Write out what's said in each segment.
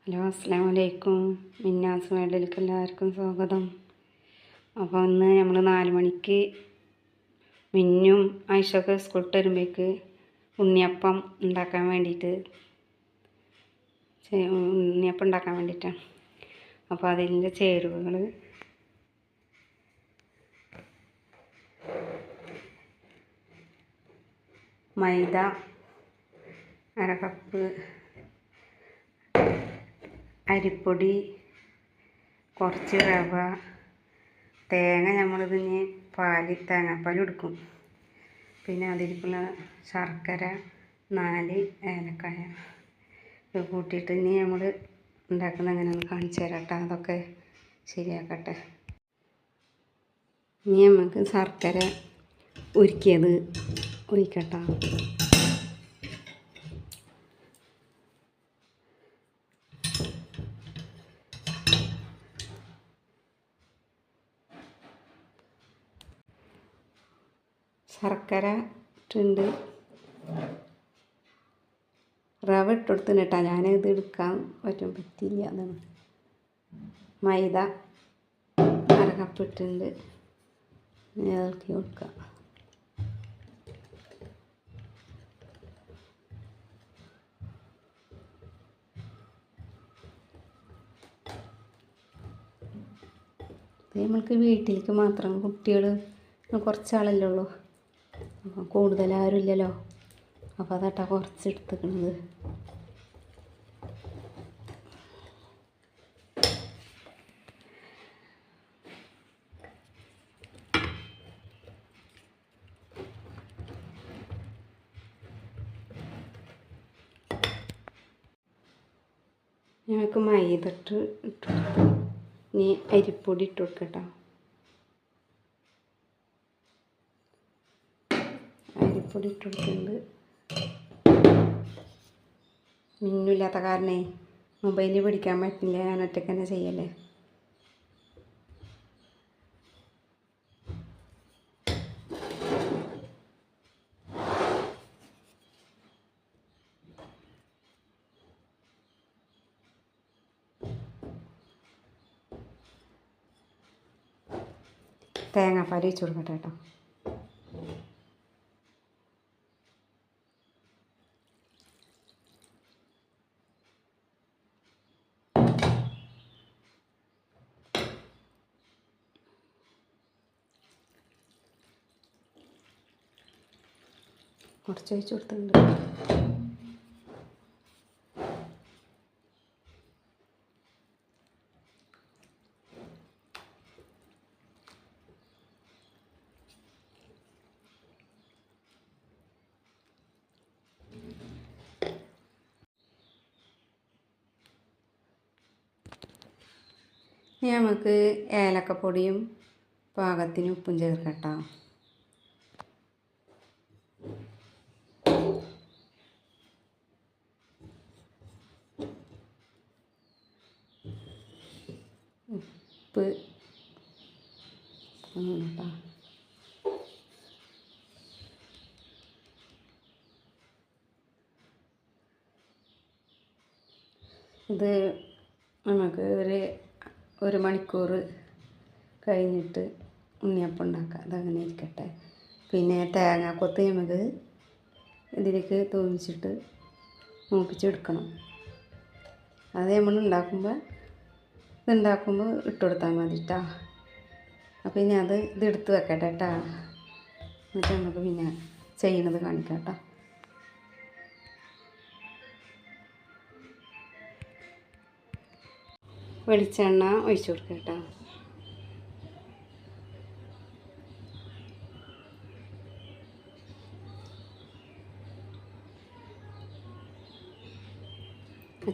Hello, അസ്സലാമു അലൈക്കും. മിന്നാസ് വേൾഡിലേക്ക് എല്ലാവർക്കും സ്വാഗതം. അപ്പോൾ ഇന്ന് നമ്മൾ 4 മണിക്ക് മിന്നും ആയിഷൊക്കെ സ്കൂളിൽ വരുമ്പോഴേക്ക് ഉണ്ണിയപ്പം ഉണ്ടാക്കാൻ വേണ്ടിയിട്ടാണ്. അപ്പോൾ അതിൻ്റെ ചേരുവകൾ: മൈദ 1/2 കപ്പ്, അരിപ്പൊടി, കുറച്ച് റവ, തേങ്ങ നമ്മളിതിന് തേങ്ങാപ്പാൽ എടുക്കും, പിന്നെ അതിലേക്കുള്ള ശർക്കര, 4 ഏലക്കായ ഇത് കൂട്ടിയിട്ട് ഇനി നമ്മൾ ഉണ്ടാക്കുന്നത് എങ്ങനെയാണെന്ന് കാണിച്ചു തരാം കേട്ടോ. അതൊക്കെ ശരിയാക്കട്ടെ. ഇനി നമുക്ക് ശർക്കര ഉരുക്കിയത് ഒഴിക്കട്ടോ. ശർക്കര ഇട്ടുണ്ട്, റവ ഇട്ടെടുത്തിന് കേട്ടോ. ഞാനിത് എടുക്കാൻ പറ്റില്ല, അതാണ്. മൈദ 1/2 കപ്പ് ഇട്ടുണ്ട്, ഇളക്കി കൊടുക്കുക. നമ്മൾക്ക് വീട്ടിലേക്ക് മാത്രം, കുട്ടികൾ കുറച്ചാളല്ലേ ഉള്ളൂ, കൂടുതലാരും ഇല്ലല്ലോ. അപ്പോൾ അതാട്ടാ കുറച്ച് എടുത്തിരിക്കുന്നത്. ഞങ്ങൾക്ക് മൈദ ഇട്ട് ഇനി അരിപ്പൊടി ഇട്ട് കൊടുക്കട്ടോ. അരിപ്പൊടി ഇട്ട് കൊടുക്കുന്നുണ്ട്. മിന്നില്ലാത്ത കാരണേ മൊബൈലിൽ പിടിക്കാൻ പറ്റില്ല, ഞാൻ ഒറ്റയ്ക്ക് തന്നെ ചെയ്യല്ലേ. തേങ്ങാപ്പാൽ ഒഴിച്ച് കൊടുക്കട്ടെ കേട്ടോ. കുറച്ച് ഒഴിച്ച് കൊടുത്തിട്ടുണ്ട്. നമുക്ക് ഏലക്കപ്പൊടിയും പാകത്തിന് ഉപ്പും ചേർക്കട്ടോ. ഉപ്പ് കേട്ടോ. ഇത് നമുക്ക് ഒരു മണിക്കൂർ കഴിഞ്ഞിട്ട് ഉണ്ണിയപ്പം ഉണ്ടാക്കാം. അതങ്ങനെ ഇരിക്കട്ടെ. പിന്നെ തേങ്ങാക്കൊത്ത് നമുക്ക് ഇതിലേക്ക് തൂമിച്ചിട്ട് മൂപ്പിച്ചെടുക്കണം. അത് നമ്മൾ ഇതുണ്ടാക്കുമ്പോൾ ഇട്ട് കൊടുത്താൽ മതി കേട്ടോ. അപ്പോൾ ഇനി ഇതെടുത്ത് വെക്കട്ടെ കേട്ടോ. എന്നിട്ട് നമുക്ക് പിന്നെ ചെയ്യണത് കാണിക്കാം കേട്ടോ. വെളിച്ചെണ്ണ ഒഴിച്ച് കൊടുക്കുക കേട്ടോ.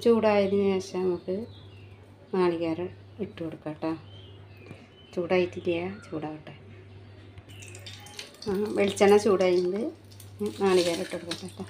ചൂടായതിന് ശേഷം നമുക്ക് നാളികേരം ഇട്ട് കൊടുക്കാം കേട്ടോ. ചൂടായിട്ടില്ല, ചൂടാവട്ടെ. വെളിച്ചെണ്ണ ചൂടായിട്ട് നാളികേരം ഇട്ട് കൊടുക്കട്ടെ കേട്ടോ.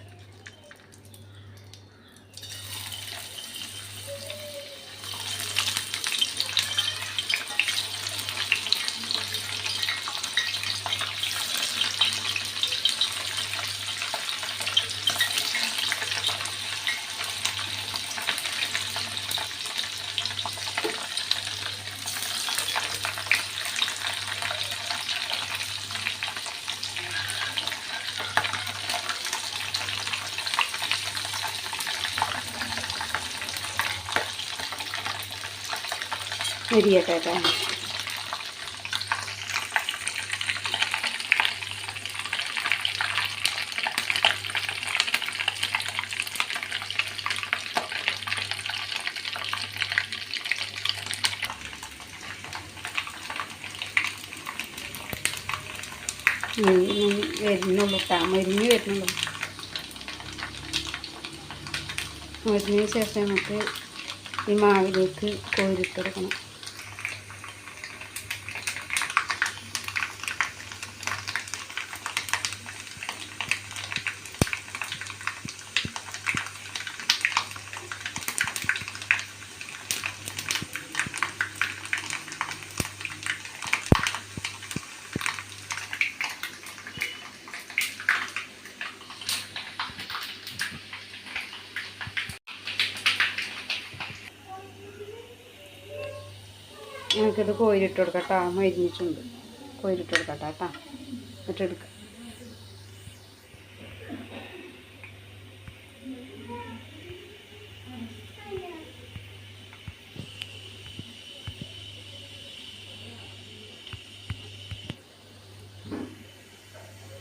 മുരിയട്ടെ കേട്ടോ. വരുന്നുള്ളൂ കേട്ടോ, മരിഞ്ഞ് വരുന്നുള്ളൂ. മരിഞ്ഞതിന് ശേഷം നമുക്ക് ഈ മാവിലേക്ക് കോരിട്ടെടുക്കണം. നമുക്കിത് കോരിട്ട് കൊടുക്കാം കേട്ടോ. മരിഞ്ഞിട്ടുണ്ട്, കോരിട്ട് കൊടുക്കാം കേട്ടോ. എന്നിട്ടെടുക്കാം.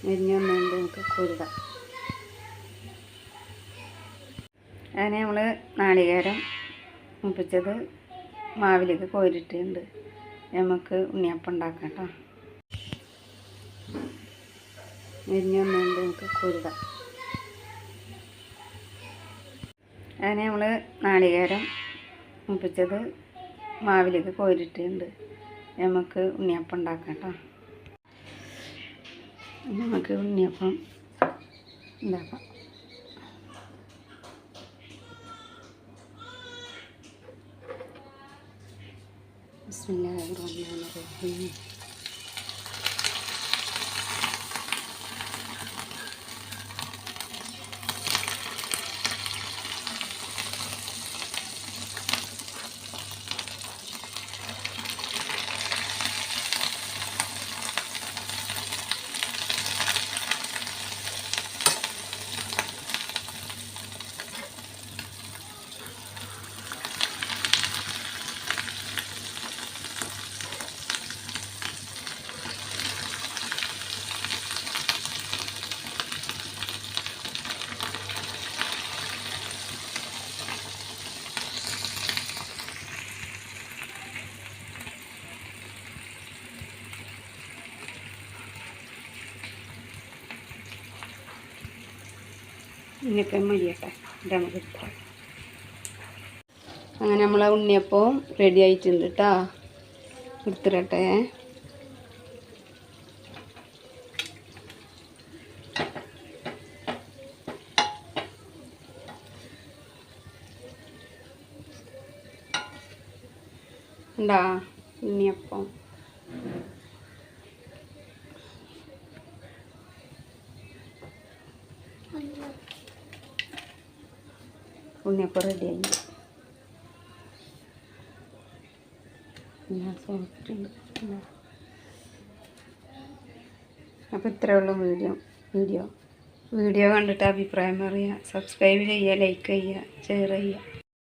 മരിഞ്ഞ് വന്നുകൊണ്ട് നമുക്ക് കോരിടാം. അങ്ങനെ നമ്മൾ നാളികേരം മുപ്പിച്ചത് മാവിലേക്ക് കോരിട്ടുണ്ട്. നമുക്ക് ഉണ്ണിയപ്പം ഉണ്ടാക്കാം കേട്ടോ. മരിഞ്ഞ് വന്നുകൊണ്ട് നമുക്ക് കോരിടാം. അങ്ങനെ നമ്മൾ നാളികേരം മുപ്പിച്ചത് മാവിലേക്ക് കോരിട്ടുണ്ട്. നമുക്ക് ഉണ്ണിയപ്പം ഉണ്ടാക്കാം കേട്ടോ. നമുക്ക് ഉണ്ണിയപ്പം ഉണ്ടാക്കാം. ബിസ്മില്ലാഹിർറഹ്മാനിർറഹീം. ഉണ്ണിയപ്പം മതിയട്ടെ, നമുക്ക് എടുക്കാം. അങ്ങനെ നമ്മളെ ഉണ്ണിയപ്പം റെഡി ആയിട്ടുണ്ട് കേട്ടോ. എടുത്തിരട്ടെ. ഉണ്ടാ ഉണ്ണിയപ്പം. ഉണ്ണിയപ്പം റെഡിയായി. അപ്പോൾ ഇത്രയേ ഉള്ളൂ വീഡിയോ കണ്ടിട്ട് അഭിപ്രായം പറയുക. സബ്സ്ക്രൈബ് ചെയ്യുക, ലൈക്ക് ചെയ്യുക, ഷെയർ ചെയ്യുക.